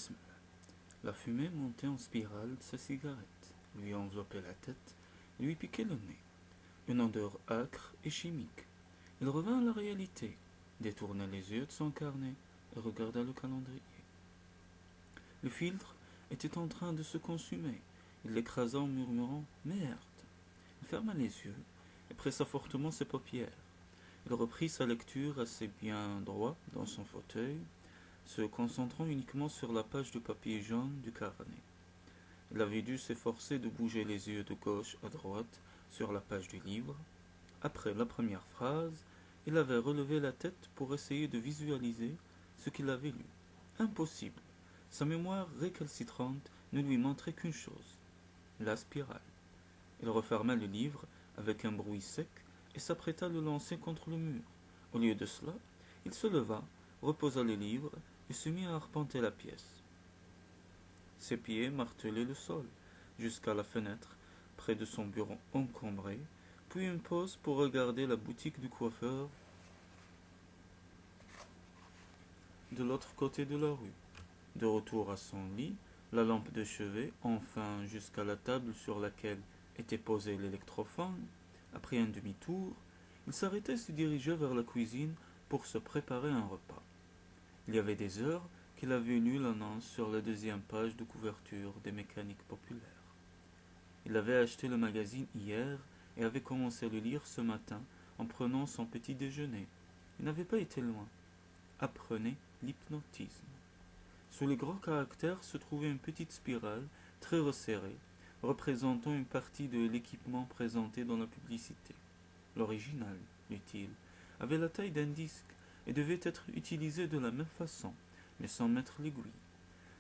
Bismillah. La fumée montait en spirale de sa cigarette, lui enveloppait la tête et lui piquait le nez. Une odeur âcre et chimique. Il revint à la réalité, détourna les yeux de son carnet et regarda le calendrier. Le filtre était en train de se consumer. Il l'écrasa en murmurant Merde. Il ferma les yeux et pressa fortement ses paupières. Il reprit sa lecture assez bien droit dans son fauteuil, se concentrant uniquement sur la page de papier jaune du carnet. Il avait dû s'efforcer de bouger les yeux de gauche à droite sur la page du livre. Après la première phrase, il avait relevé la tête pour essayer de visualiser ce qu'il avait lu. Impossible. Sa mémoire récalcitrante ne lui montrait qu'une chose, la spirale. Il referma le livre avec un bruit sec et s'apprêta à le lancer contre le mur. Au lieu de cela, il se leva, reposa le livre et se mit à arpenter la pièce. Ses pieds martelaient le sol, jusqu'à la fenêtre, près de son bureau encombré, puis une pause pour regarder la boutique du coiffeur de l'autre côté de la rue. De retour à son lit, la lampe de chevet, enfin jusqu'à la table sur laquelle était posé l'électrophone, après un demi-tour, il s'arrêta et se dirigea vers la cuisine pour se préparer un repas. Il y avait des heures qu'il avait lu l'annonce sur la deuxième page de couverture des mécaniques populaires. Il avait acheté le magazine hier et avait commencé à le lire ce matin en prenant son petit déjeuner. Il n'avait pas été loin. Apprenez l'hypnotisme. Sous les gros caractères se trouvait une petite spirale très resserrée, représentant une partie de l'équipement présenté dans la publicité. L'original, lut-il, avait la taille d'un disque et devait être utilisé de la même façon, mais sans mettre l'aiguille.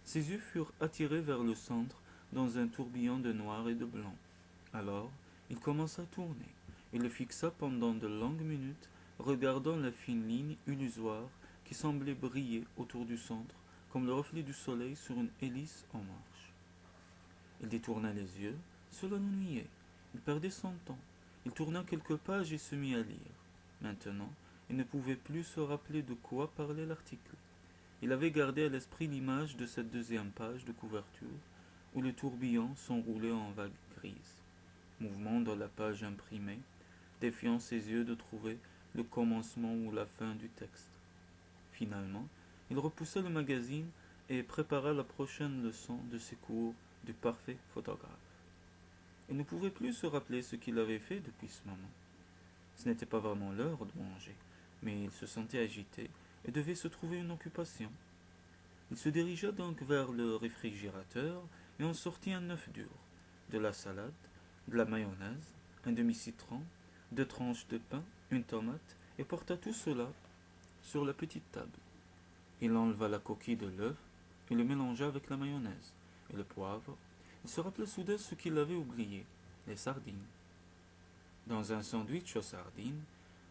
Ses yeux furent attirés vers le centre dans un tourbillon de noir et de blanc. Alors, il commença à tourner. Il le fixa pendant de longues minutes, regardant la fine ligne illusoire qui semblait briller autour du centre, comme le reflet du soleil sur une hélice en marche. Il détourna les yeux, cela l'ennuyait. Il perdait son temps. Il tourna quelques pages et se mit à lire. Maintenant, il ne pouvait plus se rappeler de quoi parlait l'article. Il avait gardé à l'esprit l'image de cette deuxième page de couverture, où les tourbillons s'enroulaient en vagues grises. Mouvement de la page imprimée, défiant ses yeux de trouver le commencement ou la fin du texte. Finalement, il repoussa le magazine et prépara la prochaine leçon de ses cours du parfait photographe. Il ne pouvait plus se rappeler ce qu'il avait fait depuis ce moment. Ce n'était pas vraiment l'heure de manger, mais il se sentait agité et devait se trouver une occupation. Il se dirigea donc vers le réfrigérateur et en sortit un œuf dur, de la salade, de la mayonnaise, un demi-citron, 2 tranches de pain, une tomate, et porta tout cela sur la petite table. Il enleva la coquille de l'œuf et le mélangea avec la mayonnaise et le poivre. Il se rappela soudain ce qu'il avait oublié, les sardines. Dans un sandwich aux sardines,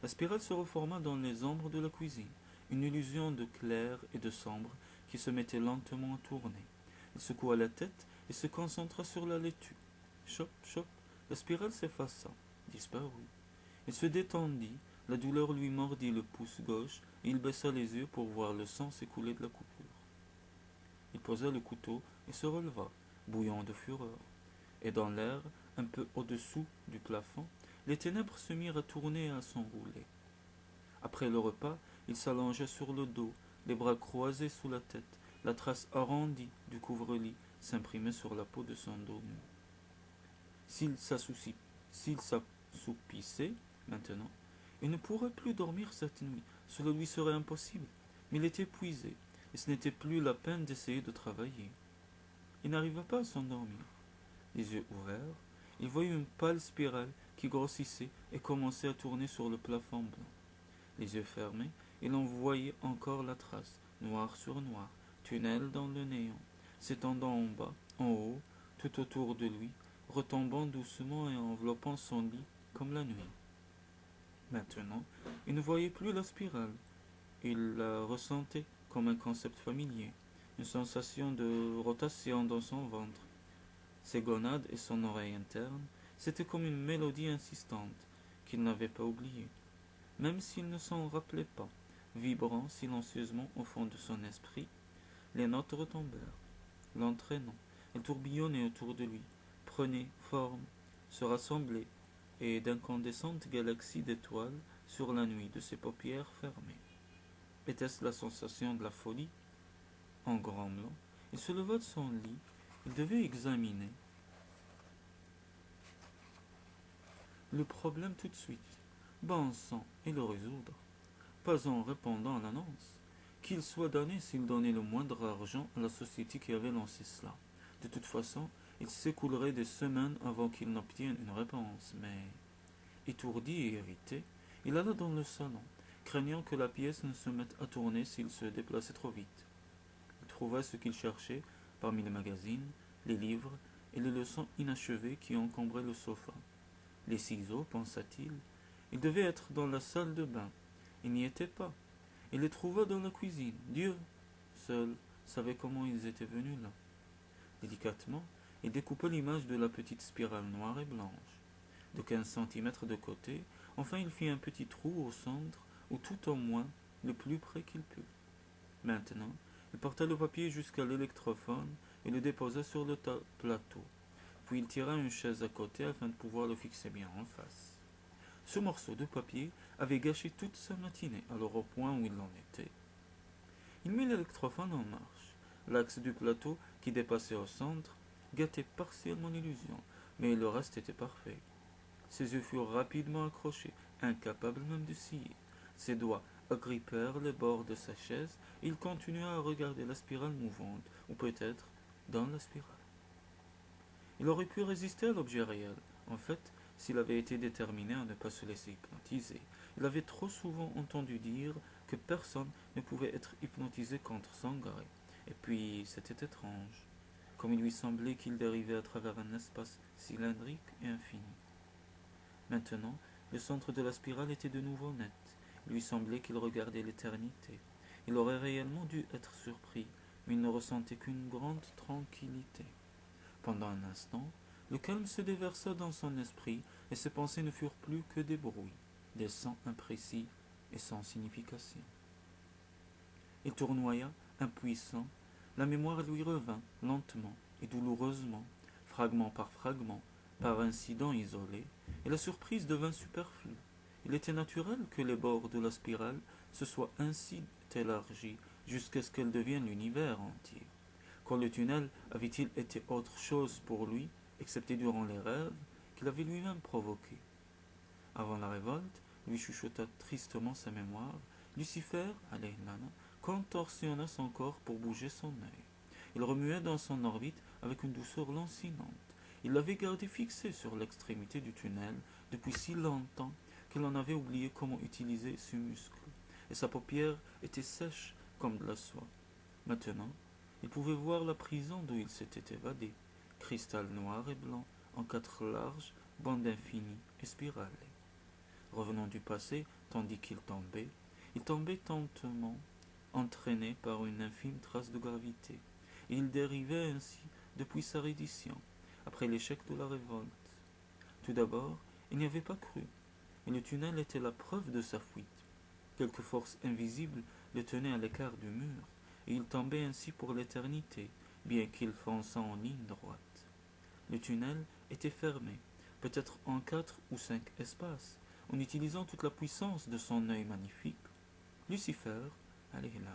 la spirale se reforma dans les ombres de la cuisine, une illusion de clair et de sombre qui se mettait lentement à tourner. Il secoua la tête et se concentra sur la laitue. Chop, chop, la spirale s'effaça, disparut. Il se détendit, la douleur lui mordit le pouce gauche et il baissa les yeux pour voir le sang s'écouler de la coupure. Il posa le couteau et se releva, bouillant de fureur. Et dans l'air, un peu au-dessous du plafond, les ténèbres se mirent à tourner et à s'enrouler. Après le repas, il s'allongea sur le dos, les bras croisés sous la tête, la trace arrondie du couvre-lit s'imprimait sur la peau de son dos nu. S'il s'assoupissait maintenant, il ne pourrait plus dormir cette nuit, cela lui serait impossible, mais il était épuisé, et ce n'était plus la peine d'essayer de travailler. Il n'arriva pas à s'endormir. Les yeux ouverts, il voyait une pâle spirale qui grossissait et commençait à tourner sur le plafond blanc. Les yeux fermés, il en voyait encore la trace, noir sur noir, tunnel dans le néant, s'étendant en bas, en haut, tout autour de lui, retombant doucement et enveloppant son lit comme la nuit. Maintenant, il ne voyait plus la spirale. Il la ressentait comme un concept familier, une sensation de rotation dans son ventre. Ses gonades et son oreille interne, c'était comme une mélodie insistante qu'il n'avait pas oubliée, même s'il ne s'en rappelait pas, vibrant silencieusement au fond de son esprit, Les notes retombèrent, l'entraînant. Elles tourbillonnaient autour de lui, prenaient forme, se rassemblaient, et d'incandescentes galaxies d'étoiles sur la nuit de ses paupières fermées. Était-ce la sensation de la folie? En grommelant, il se leva de son lit. Il devait examiner le problème tout de suite, bon sang, et le résoudre, pas en répondant à l'annonce. Qu'il soit damné s'il donnait le moindre argent à la société qui avait lancé cela. De toute façon, il s'écoulerait des semaines avant qu'il n'obtienne une réponse, mais, étourdi et irrité, il alla dans le salon, craignant que la pièce ne se mette à tourner s'il se déplaçait trop vite. Il trouva ce qu'il cherchait parmi les magazines, les livres et les leçons inachevées qui encombraient le sofa. Les ciseaux, pensa-t-il, ils devaient être dans la salle de bain. Ils n'y étaient pas. Il les trouva dans la cuisine. Dieu seul savait comment ils étaient venus là. Délicatement, il découpa l'image de la petite spirale noire et blanche. De 15 centimètres de côté, enfin il fit un petit trou au centre, ou tout au moins le plus près qu'il put. Maintenant, il porta le papier jusqu'à l'électrophone et le déposa sur le plateau. Puis il tira une chaise à côté afin de pouvoir le fixer bien en face. Ce morceau de papier avait gâché toute sa matinée, alors au point où il en était. Il mit l'électrophone en marche. L'axe du plateau, qui dépassait au centre, gâtait partiellement l'illusion, mais le reste était parfait. Ses yeux furent rapidement accrochés, incapables même de scier. Ses doigts agrippèrent les bords de sa chaise, et il continua à regarder la spirale mouvante, ou peut-être dans la spirale. Il aurait pu résister à l'objet réel. En fait, s'il avait été déterminé à ne pas se laisser hypnotiser. Il avait trop souvent entendu dire que personne ne pouvait être hypnotisé contre son gré. Et puis, c'était étrange, comme il lui semblait qu'il dérivait à travers un espace cylindrique et infini. Maintenant, le centre de la spirale était de nouveau net. Il lui semblait qu'il regardait l'éternité. Il aurait réellement dû être surpris, mais il ne ressentait qu'une grande tranquillité. Pendant un instant, le calme se déversa dans son esprit et ses pensées ne furent plus que des bruits, des sons imprécis et sans signification. Il tournoya, impuissant, la mémoire lui revint lentement et douloureusement, fragment par incident isolé, et la surprise devint superflue. Il était naturel que les bords de la spirale se soient ainsi élargis jusqu'à ce qu'elle devienne l'univers entier. Quand le tunnel avait-il été autre chose pour lui, excepté durant les rêves qu'il avait lui-même provoqués? Avant la révolte, lui chuchota tristement sa mémoire. Lucifer, Aleilana, contorsionna son corps pour bouger son œil. Il remuait dans son orbite avec une douceur lancinante. Il l'avait gardé fixé sur l'extrémité du tunnel depuis si longtemps qu'il en avait oublié comment utiliser ses muscles, et sa paupière était sèche comme de la soie. Maintenant, il pouvait voir la prison d'où il s'était évadé, cristal noir et blanc, en 4 larges bandes infinies et spirales. Revenant du passé, tandis qu'il tombait lentement, entraîné par une infime trace de gravité, et il dérivait ainsi depuis sa reddition, après l'échec de la révolte. Tout d'abord, il n'y avait pas cru, et le tunnel était la preuve de sa fuite. Quelque force invisible le tenait à l'écart du mur, et il tombait ainsi pour l'éternité, bien qu'il fonçât en ligne droite. Le tunnel était fermé, peut-être en 4 ou 5 espaces. En utilisant toute la puissance de son œil magnifique, Lucifer, Aleilana,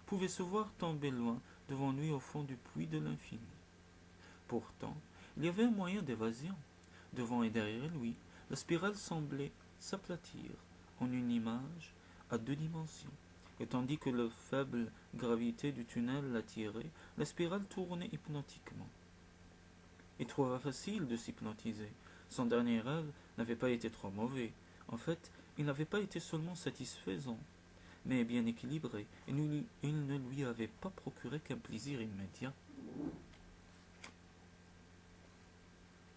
pouvait se voir tomber loin devant lui au fond du puits de l'infini. Pourtant, il y avait un moyen d'évasion. Devant et derrière lui, la spirale semblait s'aplatir en une image à 2 dimensions. Et tandis que la faible gravité du tunnel l'attirait, la spirale tournait hypnotiquement. Il trouva facile de s'hypnotiser. Son dernier rêve n'avait pas été trop mauvais. En fait, il n'avait pas été seulement satisfaisant, mais bien équilibré, et il ne lui avait pas procuré qu'un plaisir immédiat.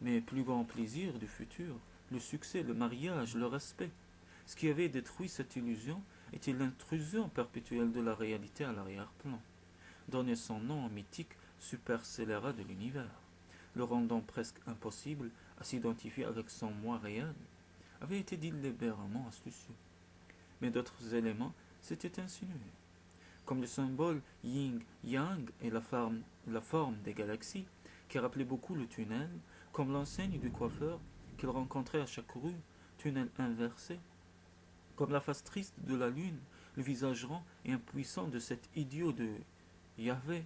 Mais plus grand plaisir du futur, le succès, le mariage, le respect. Ce qui avait détruit cette illusion était l'intrusion perpétuelle de la réalité à l'arrière-plan. Donner son nom au mythique superscélérat de l'univers, le rendant presque impossible à s'identifier avec son moi réel, avait été délibérément astucieux. Mais d'autres éléments s'étaient insinués. comme le symbole yin-yang et la forme des galaxies, qui rappelait beaucoup le tunnel, comme l'enseigne du coiffeur qu'il rencontrait à chaque rue, tunnel inversé, comme la face triste de la lune, le visage rond et impuissant de cet idiot de Yahvé,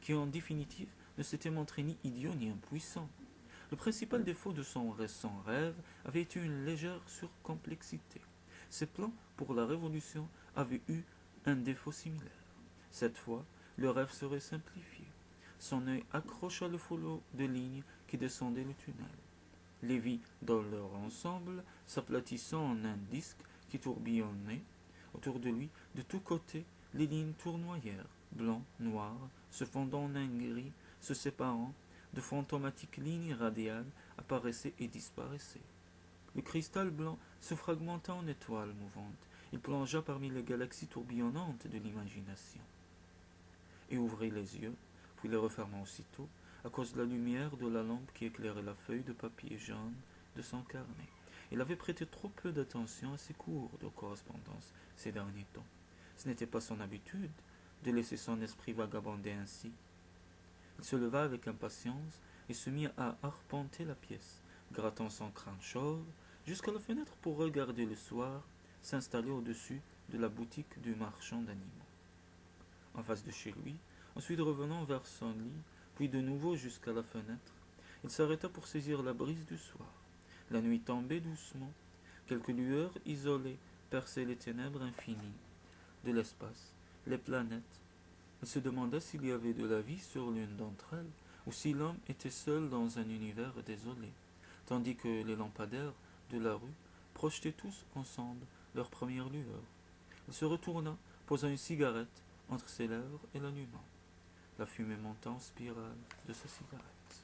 qui en définitive ne s'était montré ni idiot ni impuissant. Le principal défaut de son récent rêve avait été une légère surcomplexité. Ses plans pour la Révolution avaient eu un défaut similaire. Cette fois, le rêve serait simplifié. Son œil accrocha le flot de lignes qui descendaient le tunnel. Les vit dans leur ensemble, s'aplatissant en un disque qui tourbillonnait. Autour de lui, de tous côtés, les lignes tournoyèrent, blanc, noir, se fondant en un gris, se séparant, de fantomatiques lignes radiales apparaissaient et disparaissaient. Le cristal blanc se fragmenta en étoiles mouvantes. Il plongea parmi les galaxies tourbillonnantes de l'imagination. Et ouvrit les yeux, puis les referma aussitôt, à cause de la lumière de la lampe qui éclairait la feuille de papier jaune de son carnet. Il avait prêté trop peu d'attention à ses cours de correspondance ces derniers temps. Ce n'était pas son habitude de laisser son esprit vagabonder ainsi. Il se leva avec impatience et se mit à arpenter la pièce, grattant son crâne chauve, jusqu'à la fenêtre pour regarder le soir s'installer au-dessus de la boutique du marchand d'animaux. En face de chez lui, ensuite revenant vers son lit, puis de nouveau jusqu'à la fenêtre, il s'arrêta pour saisir la brise du soir. La nuit tombait doucement, quelques lueurs isolées perçaient les ténèbres infinies de l'espace, les planètes. Il se demanda s'il y avait de la vie sur l'une d'entre elles, ou si l'homme était seul dans un univers désolé, tandis que les lampadaires de la rue projetaient tous ensemble leur première lueur. Il se retourna, posa une cigarette entre ses lèvres et l'alluma. La fumée monta en spirale de sa cigarette.